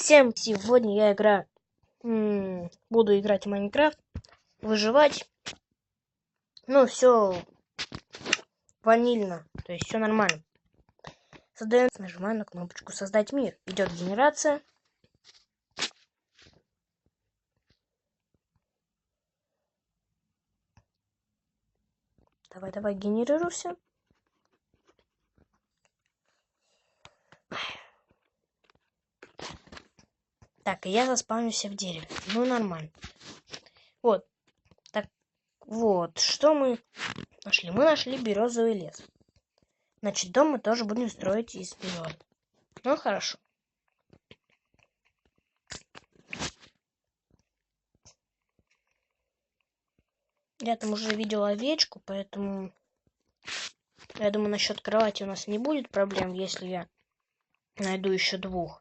Всем сегодня я играю. Буду играть в Майнкрафт, выживать. Ну, все ванильно, то есть все нормально. Создаем, нажимаем на кнопочку создать мир. Идет генерация. Давай, генерируйся. Так, и я заспавнился в дереве. Ну, нормально. Вот. Так, вот. Что мы нашли? Мы нашли березовый лес. Значит, дом мы тоже будем строить из березы. Ну, хорошо. Я там уже видел овечку, поэтому я думаю, насчет кровати у нас не будет проблем, если я найду еще двух.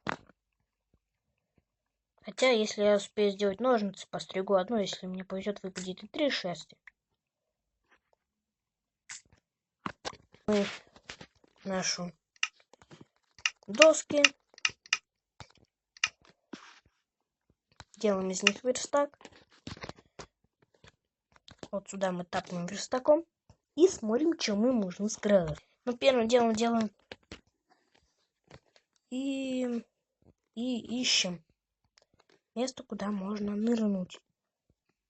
Хотя, если я успею сделать ножницы, постригу одну, если мне повезет, выпадет и 3 шерсти. Мы нашу доски. Делаем из них верстак. Вот сюда мы тапаем верстаком. И смотрим, что мы можем скрыть. Ну, первым делом делаем и ищем место, куда можно нырнуть.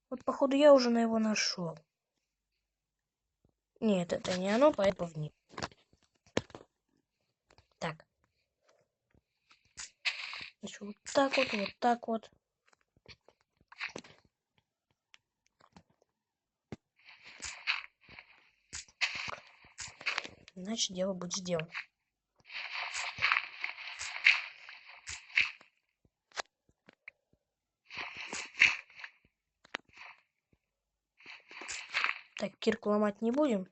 Вот, походу, я уже на его нашел. Нет, это не оно, поэтому вниз. Так. Значит, вот так вот. Значит, дело будет сделано. Так, кирку ломать не будем.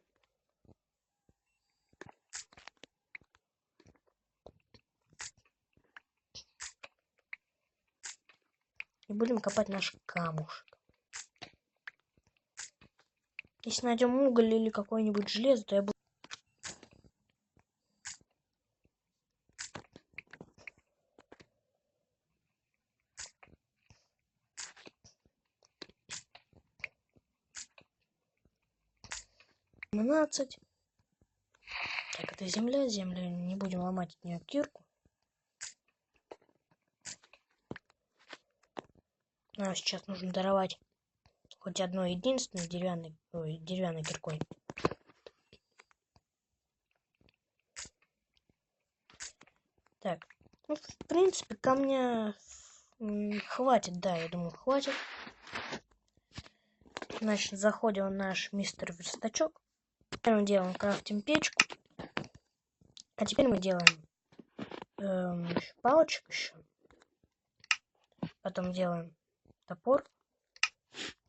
И будем копать наш камушек. Если найдем уголь или какое-нибудь железо, то я буду... Так, это земля. Землю не будем ломать от нее кирку. Нам сейчас нужно даровать хоть одно единственное деревянной киркой. Так, ну, в принципе, камня хватит, да, я думаю, хватит. Значит, заходим в наш мистер верстачок. Первым делом крафтим печку. А теперь мы делаем палочек еще. Потом делаем топор.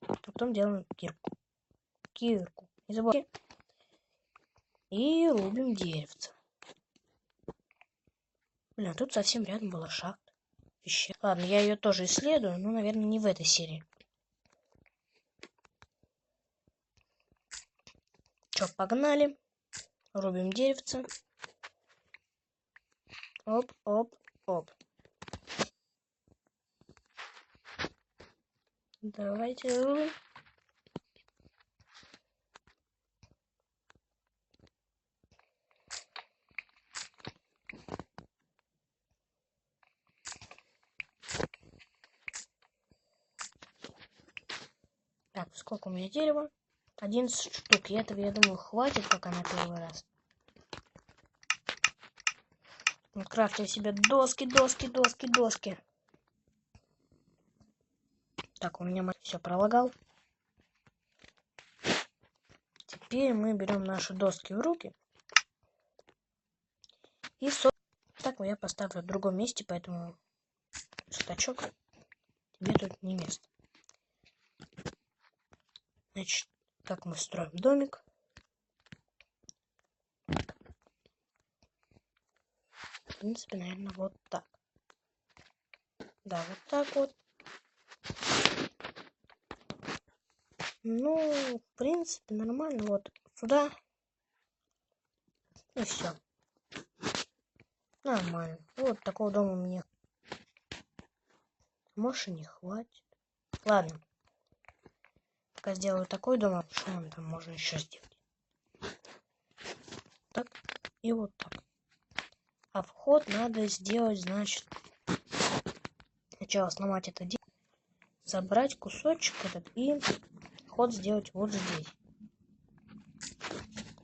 Потом делаем кирку. Не забывайте. И рубим деревце. Блин, тут совсем рядом была шахта. Ладно, я ее тоже исследую, но, наверное, не в этой серии. Че, погнали. Рубим деревце. Оп. Давайте рубим. Так, сколько у меня дерева? 11 штук. И этого, я думаю, хватит пока на первый раз. Вот крафтим себе доски. Так, у меня все пролагал. Теперь мы берем наши доски в руки. И так я поставлю в другом месте, поэтому стачок тебе тут не место. Значит, как мы строим домик? В принципе, наверное, вот так. Да, вот так вот. Ну, в принципе, нормально. Вот сюда. И все. Нормально. Вот такого дома мне Может, и не хватит. Ладно. Пока сделаю такой дом, что нам там можно еще сделать? Так и вот так. А вход надо сделать, значит, сначала сломать это дерево, забрать кусочек этот и вход сделать вот здесь.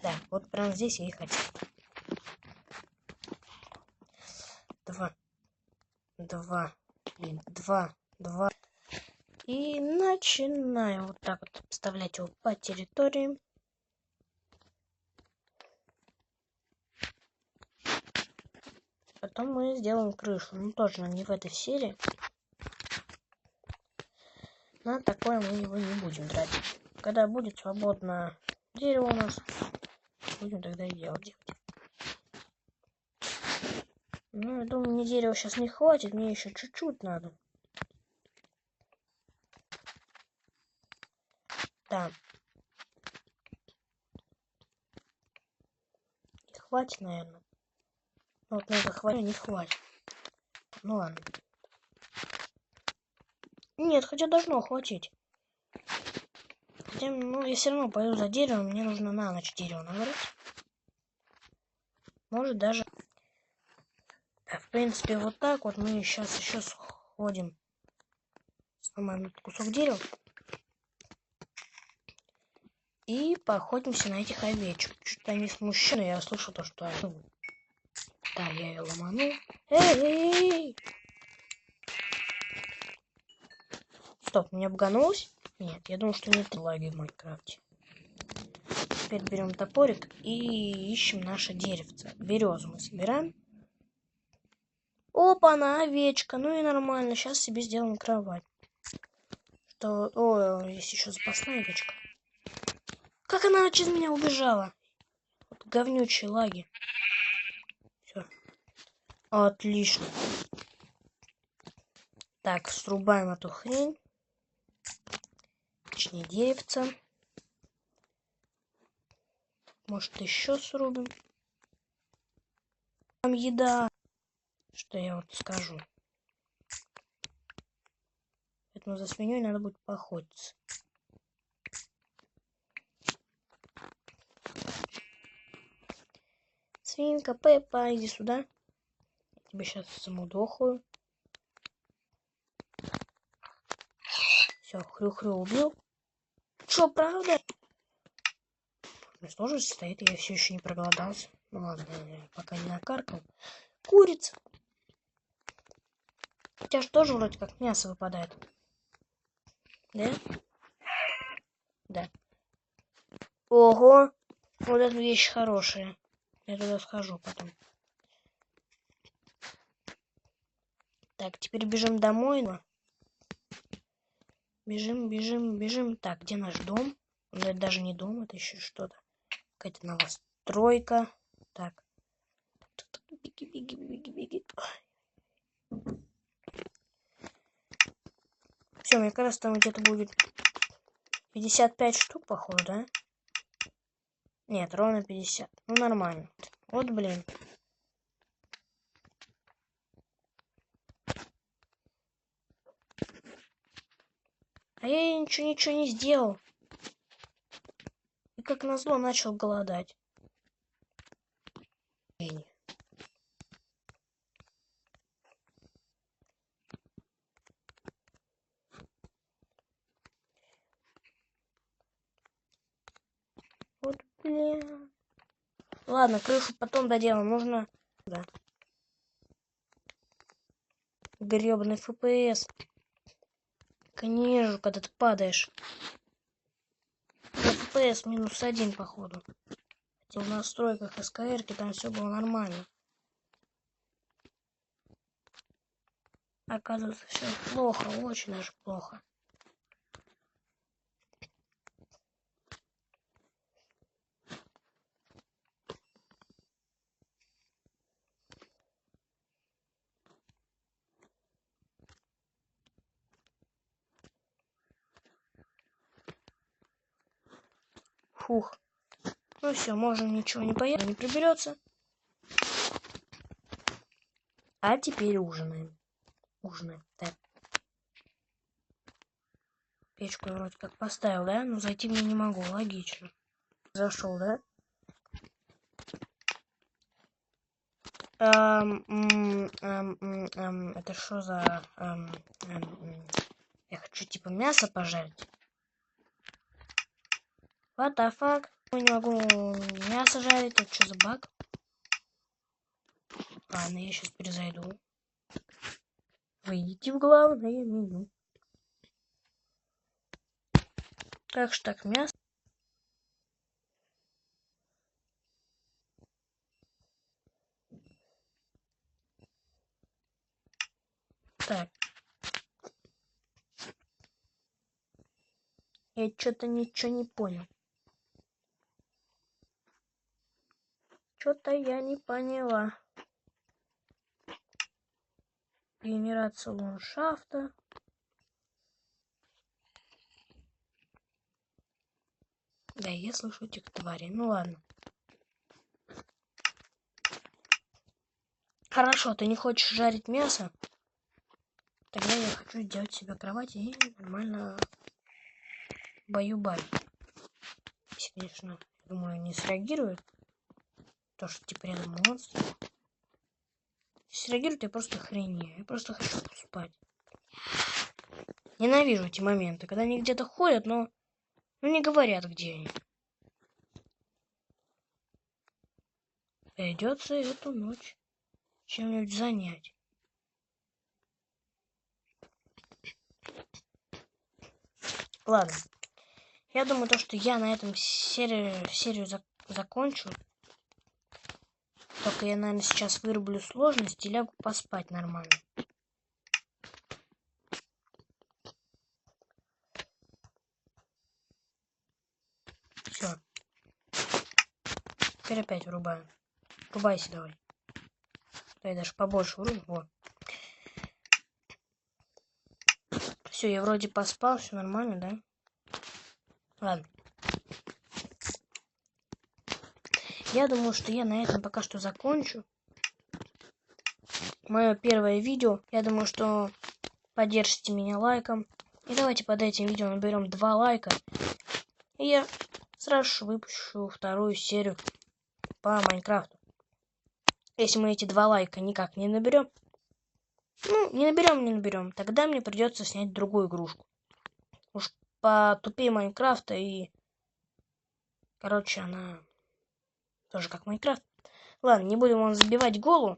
Да, вот прямо здесь я и хотел. Два. И начинаю вот так вот вставлять его по территории. Потом мы сделаем крышу. Ну, тоже не в этой серии. На такое мы его не будем тратить. Когда будет свободно дерево у нас, будем тогда и делать. Ну, я думаю, мне дерева сейчас не хватит, мне еще чуть-чуть надо. Да. Не хватит, наверное. Вот надо хватит, не хватит. Ну ладно. Нет, хотя должно хватить. Хотя, ну, я все равно пойду за деревом, мне нужно на ночь дерево набрать. Может даже... Да, в принципе, вот так вот мы сейчас еще сходим. Сломаем этот кусок дерева. И поохотимся на этих овечек. Что-то они смущены, я слышу то, что... Да, я ее ломанул. Эй! Стоп, меня обганулось? Нет, я думал, что нет лаги в Майнкрафте. Теперь берем топорик и ищем наше деревце. Березу мы собираем. Опа, она овечка. Ну и нормально. Сейчас себе сделаем кровать. Что... О, есть еще запасная овечка. Как она через меня убежала? Вот говнючие лаги. Все. Отлично. Так, срубаем эту хрень. Точнее, деревца. Может, еще срубим. Там еда. Что я вот скажу. Поэтому за свиньей надо будет поохотиться. Свинка, Пеппа, иди сюда. Я тебя сейчас самоудохаю. Все, хрю-хрю убил. Че, правда? Тоже стоит, я все еще не проголодался. Ну ладно, я пока не накаркал. Курица. У тебя же тоже вроде как мясо выпадает. Да? Да. Ого! Вот эта вещь хорошая. Я туда схожу потом. Так, теперь бежим домой. Бежим. Так, где наш дом? Ну, это даже не дом, это еще что-то. Какая-то новостройка. Так. Беги. Все, мне кажется, там где-то будет 55 штук, походу, да? Нет, ровно 50. Ну, нормально. Вот, блин. А я ничего не сделал. И как назло начал голодать. Вот, блин. Ладно, крышу потом доделаем. Нужно... Да. Гребаный FPS. Конечно, когда ты падаешь. FPS -1, походу. Хотя в настройках СКР там все было нормально. Оказывается, все плохо, очень даже плохо. Фух. Ну все, можно ничего не поесть, не приберется. А теперь ужинаем. Так. Печку я вроде как поставил, да? Но зайти мне не могу, логично. Зашел, да? Это что за... Я хочу типа мясо пожарить. What the fuck? Я не могу мясо жарить, это что за баг? Ладно, я сейчас перезайду. Выйдите в главное меню. Как же так, мясо? Так. Я что-то ничего не понял. Что-то я не поняла. Генерация ландшафта. Да, я слышу этих тварей. Ну ладно. Хорошо, ты не хочешь жарить мясо? Тогда я хочу сделать себе кровать и нормально баю-бай. Если, конечно, думаю, не среагирует. То, что типа рядом монстр. Если реагирует, я просто охренею. Я просто хочу спать. Ненавижу эти моменты, когда они где-то ходят, но не говорят, где они. Придется эту ночь чем-нибудь занять. Ладно. Я думаю, то, что я на этом серию закончу. Только я, наверное, сейчас вырублю сложность и лягу поспать нормально. Все. Теперь опять врубаю. Врубайся давай. Да я даже побольше врубу. Вот. Все, я вроде поспал, все нормально, да? Ладно. Я думаю, что я на этом пока что закончу. Мое первое видео. Я думаю, что поддержите меня лайком. И давайте под этим видео наберем 2 лайка. И я сразу же выпущу вторую серию по Майнкрафту. Если мы эти 2 лайка никак не наберем. Ну, не наберем. Тогда мне придется снять другую игрушку. Уж потупее Майнкрафта и... Короче, она... Тоже как Майнкрафт. Ладно, не будем вам забивать голову.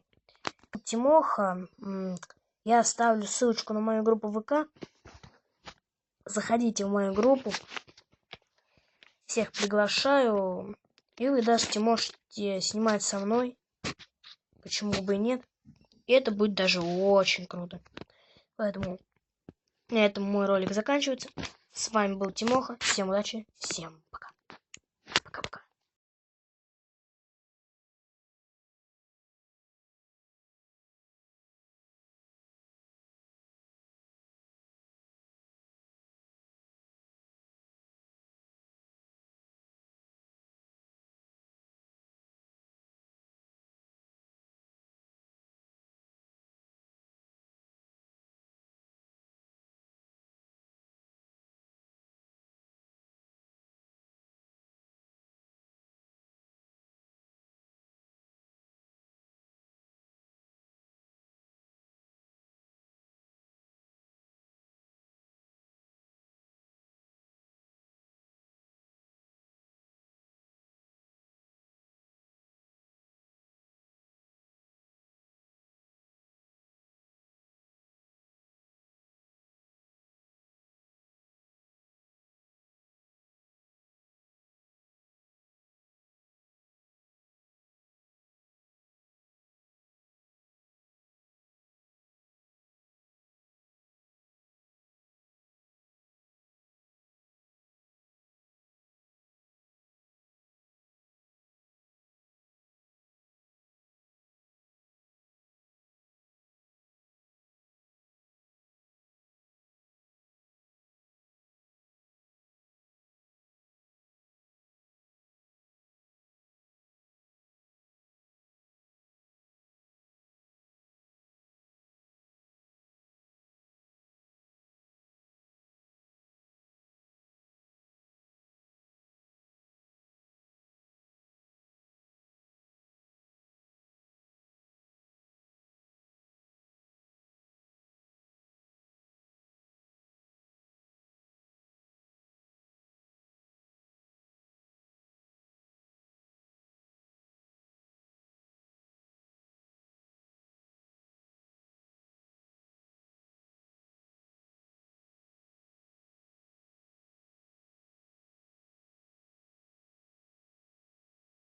Тимоха. Я оставлю ссылочку на мою группу ВК. Заходите в мою группу. Всех приглашаю. И вы даже можете снимать со мной. Почему бы и нет. И это будет даже очень круто. Поэтому на этом мой ролик заканчивается. С вами был Тимоха. Всем удачи. Всем пока.